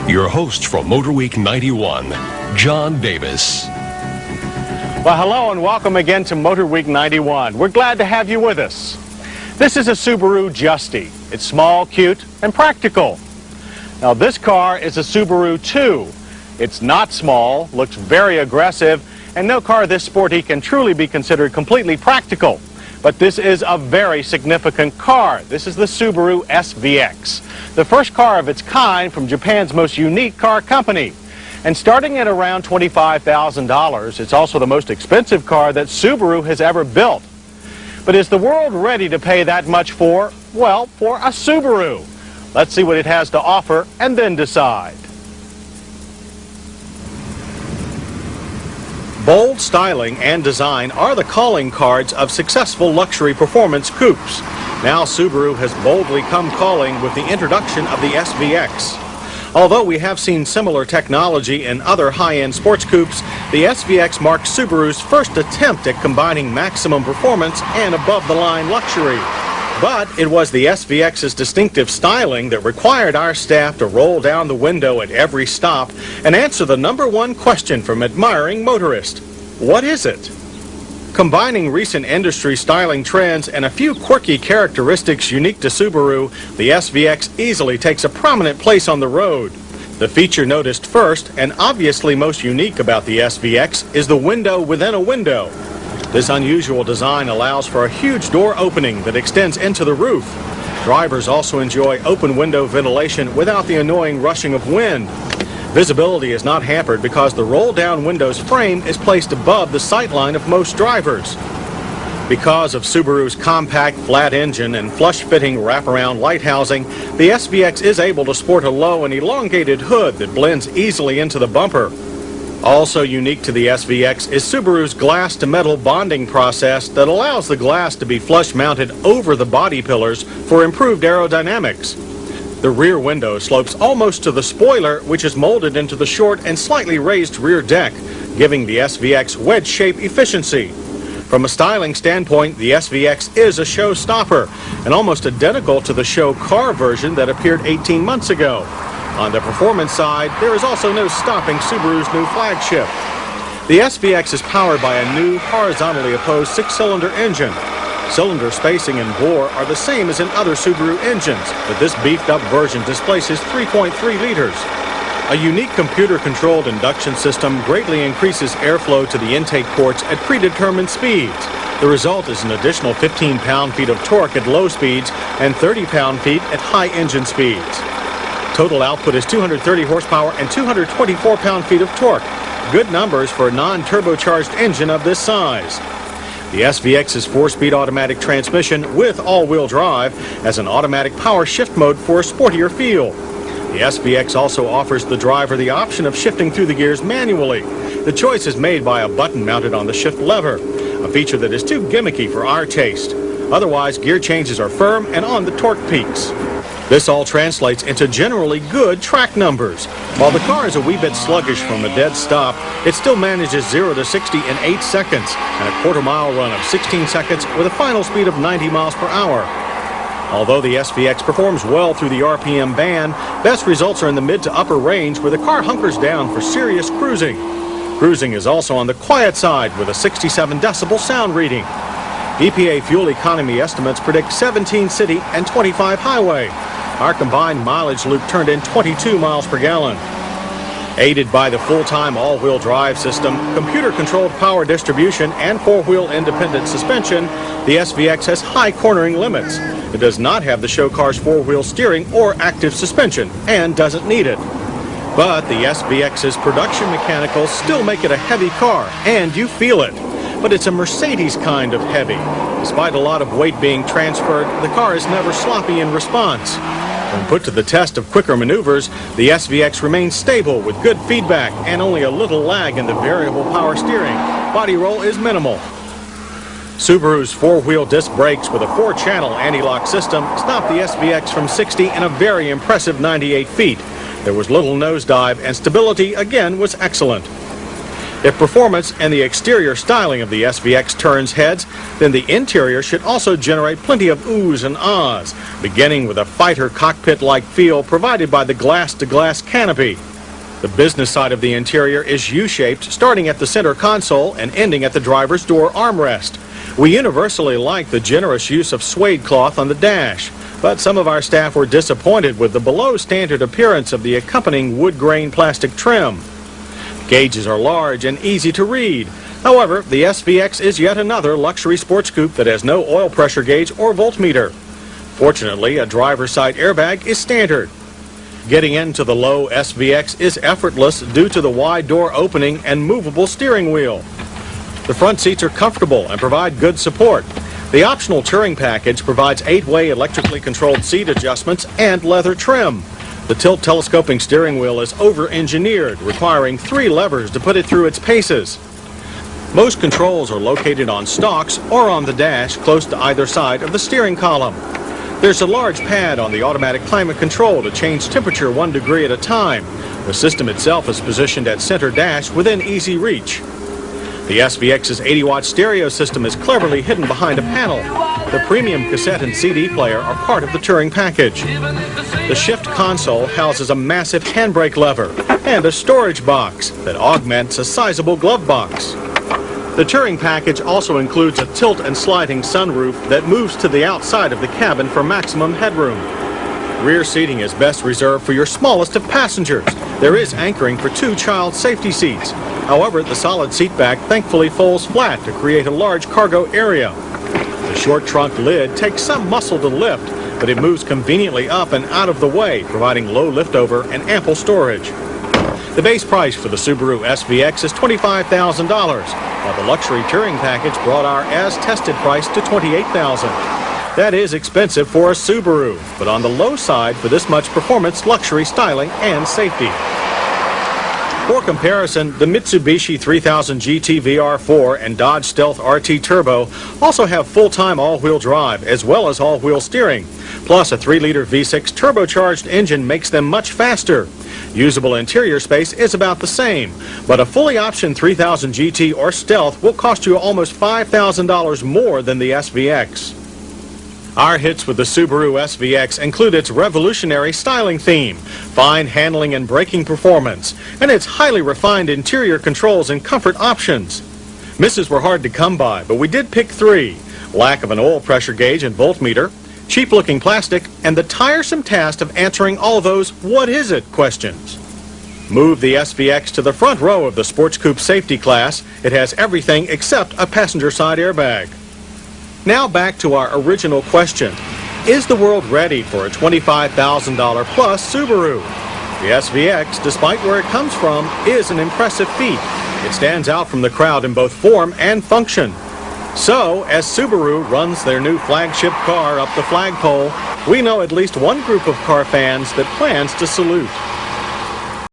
Your host from MotorWeek 91, John Davis. Well, hello and welcome again to MotorWeek 91. We're glad to have you with us. This is a Subaru Justy. It's small, cute, and practical. Now, this car is a Subaru 2. It's not small, looks very aggressive, and no car this sporty can truly be considered completely practical. But this is a very significant car. This is the Subaru SVX, the first car of its kind from Japan's most unique car company. And starting at around $25,000, it's also the most expensive car that Subaru has ever built. But is the world ready to pay that much for, well, for a Subaru? Let's see what it has to offer and then decide. Bold styling and design are the calling cards of successful luxury performance coupes. Now Subaru has boldly come calling with the introduction of the SVX. Although we have seen similar technology in other high-end sports coupes, the SVX marks Subaru's first attempt at combining maximum performance and above-the-line luxury. But it was the SVX's distinctive styling that required our staff to roll down the window at every stop and answer the #1 question from admiring motorists. What is it? Combining recent industry styling trends and a few quirky characteristics unique to Subaru, the SVX easily takes a prominent place on the road. The feature noticed first, and obviously most unique about the SVX, is the window within a window. This unusual design allows for a huge door opening that extends into the roof. Drivers also enjoy open window ventilation without the annoying rushing of wind. Visibility is not hampered because the roll-down window's frame is placed above the sightline of most drivers. Because of Subaru's compact flat engine and flush-fitting wraparound light housing, the SVX is able to sport a low and elongated hood that blends easily into the bumper. Also unique to the SVX is Subaru's glass-to-metal bonding process that allows the glass to be flush-mounted over the body pillars for improved aerodynamics. The rear window slopes almost to the spoiler, which is molded into the short and slightly raised rear deck, giving the SVX wedge-shape efficiency. From a styling standpoint, the SVX is a showstopper and almost identical to the show car version that appeared 18 months ago. On the performance side, there is also no stopping Subaru's new flagship. The SVX is powered by a new horizontally opposed 6-cylinder engine. Cylinder spacing and bore are the same as in other Subaru engines, but this beefed-up version displaces 3.3 liters. A unique computer-controlled induction system greatly increases airflow to the intake ports at predetermined speeds. The result is an additional 15 pound-feet of torque at low speeds and 30 pound-feet at high engine speeds. Total output is 230 horsepower and 224 pound-feet of torque. Good numbers for a non-turbocharged engine of this size. The SVX's 4-speed automatic transmission with all-wheel drive has an automatic power shift mode for a sportier feel. The SVX also offers the driver the option of shifting through the gears manually. The choice is made by a button mounted on the shift lever, a feature that is too gimmicky for our taste. Otherwise, gear changes are firm and on the torque peaks. This all translates into generally good track numbers. While the car is a wee bit sluggish from a dead stop, it still manages 0 to 60 in 8 seconds and a quarter-mile run of 16 seconds with a final speed of 90 miles per hour. Although the SVX performs well through the RPM band, best results are in the mid to upper range where the car hunkers down for serious cruising. Cruising is also on the quiet side with a 67 decibel sound reading. EPA fuel economy estimates predict 17 city and 25 highway. Our combined mileage loop turned in 22 miles per gallon. Aided by the full-time all-wheel drive system, computer-controlled power distribution, and 4-wheel independent suspension, the SVX has high cornering limits. It does not have the show car's 4-wheel steering or active suspension, and doesn't need it. But the SVX's production mechanicals still make it a heavy car, and you feel it. But it's a Mercedes kind of heavy. Despite a lot of weight being transferred, the car is never sloppy in response. When put to the test of quicker maneuvers, the SVX remains stable with good feedback and only a little lag in the variable power steering. Body roll is minimal. Subaru's 4-wheel disc brakes with a 4-channel anti-lock system stopped the SVX from 60 in a very impressive 98 feet. There was little nosedive and stability again was excellent. If performance and the exterior styling of the SVX turns heads, then the interior should also generate plenty of oohs and ahs, beginning with a fighter cockpit-like feel provided by the glass-to-glass canopy. The business side of the interior is U-shaped, starting at the center console and ending at the driver's door armrest. We universally like the generous use of suede cloth on the dash, but some of our staff were disappointed with the below-standard appearance of the accompanying wood-grain plastic trim. Gauges are large and easy to read. However, the SVX is yet another luxury sports coupe that has no oil pressure gauge or voltmeter. Fortunately, a driver's side airbag is standard. Getting into the low SVX is effortless due to the wide door opening and movable steering wheel. The front seats are comfortable and provide good support. The optional touring package provides 8-way electrically controlled seat adjustments and leather trim. The tilt telescoping steering wheel is over-engineered, requiring 3 levers to put it through its paces. Most controls are located on stalks or on the dash close to either side of the steering column. There's a large pad on the automatic climate control to change temperature 1 degree at a time. The system itself is positioned at center dash within easy reach. The SVX's 80-watt stereo system is cleverly hidden behind a panel. The premium cassette and CD player are part of the touring package. The shift console houses a massive handbrake lever and a storage box that augments a sizable glove box. The touring package also includes a tilt and sliding sunroof that moves to the outside of the cabin for maximum headroom. Rear seating is best reserved for your smallest of passengers. There is anchoring for 2 child safety seats. However, the solid seat back thankfully folds flat to create a large cargo area. The short trunk lid takes some muscle to lift, but it moves conveniently up and out of the way, providing low liftover and ample storage. The base price for the Subaru SVX is $25,000, while the luxury touring package brought our as-tested price to $28,000. That is expensive for a Subaru, but on the low side for this much performance, luxury, styling, and safety. For comparison, the Mitsubishi 3000 GT VR4 and Dodge Stealth RT Turbo also have full-time all-wheel drive as well as all-wheel steering. Plus, a 3-liter V6 turbocharged engine makes them much faster. Usable interior space is about the same, but a fully optioned 3000 GT or Stealth will cost you almost $5,000 more than the SVX. Our hits with the Subaru SVX include its revolutionary styling theme, fine handling and braking performance, and its highly refined interior controls and comfort options. Misses were hard to come by, but we did pick 3. Lack of an oil pressure gauge and voltmeter, cheap-looking plastic, and the tiresome task of answering all those "what is it?" questions. Move the SVX to the front row of the sports coupe safety class. It has everything except a passenger side airbag. Now back to our original question. Is the world ready for a $25,000 plus Subaru? The SVX, despite where it comes from, is an impressive feat. It stands out from the crowd in both form and function. So, as Subaru runs their new flagship car up the flagpole, we know at least one group of car fans that plans to salute.